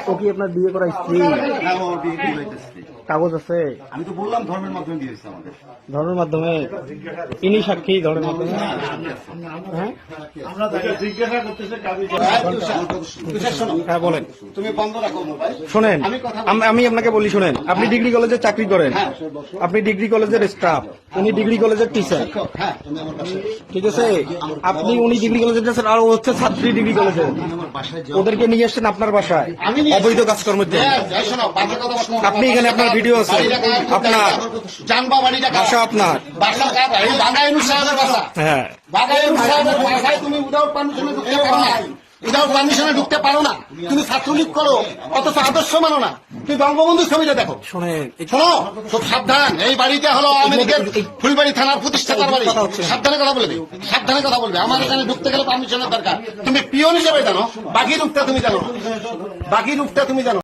ও কি আপনার বিয়ে করা স্ত্রী? কাগজ আছে? আমি তো বললাম ধর্মের মাধ্যমে বিয়ে হয়েছে আমাদের। ধর্মের মাধ্যমে? ইনি সাক্ষী ধর্মের মাধ্যমে? হ্যাঁ হ্যাঁ বলেন। তুমি বন্ধ রাখো মোবাইল। শোনেন, আমি আপনাকে বলি, শোনেন, আপনি ডিগ্রি কলেজে চাকরি করেন, আপনি ডিগ্রি কলেজের স্টাফ, উনি ডিগ্রি কলেজের টিচার, হ্যাঁ তুমি আমার বাসায় ঠিক আছে? আপনি উনি ডিগ্রি কলেজের টিচার আর ও হচ্ছে ছাত্রী ডিগ্রি কলেজে, আমার বাসায় যাও। ওদেরকে নিয়ে আসছেন আপনার বাসায় আমি নিয়ে অবৈধ কাজকর্মের জন্য। এই শোনো, বাজে কথা বলো। আপনি এখানে আপনার ভিডিও আছে, আপনার জানবা বাড়িটা বাসা, আপনার বাসা কার? এই বাগাইনু সাহেবের বাসা। হ্যাঁ বাগাইনু সাহেবের বাসায় তুমি উইদাউট পারমিশনে ঢুকতে পারো না। উইদাউট পারমিশনে ঢুকতে পারো না। তুমি ছাত্রলীগ করো, অথচ আদর্শ মানো না। তুমি বঙ্গবন্ধুর ছবিটা দেখো। শোনেন, শোনো, খুব সাবধান। এই বাড়িতে হলো আওয়ামী লীগের ফুলবাড়ি থানার প্রতিষ্ঠাতার বাড়ি। সাবধানে কথা বলবে, সাবধানে কথা বলবে। আমার এখানে ঢুকতে গেলে পারমিশনের দরকার। তুমি পিওন হিসেবে জানো, বাকি রূপটা তুমি জানো, বাকি রূপটা তুমি জানো।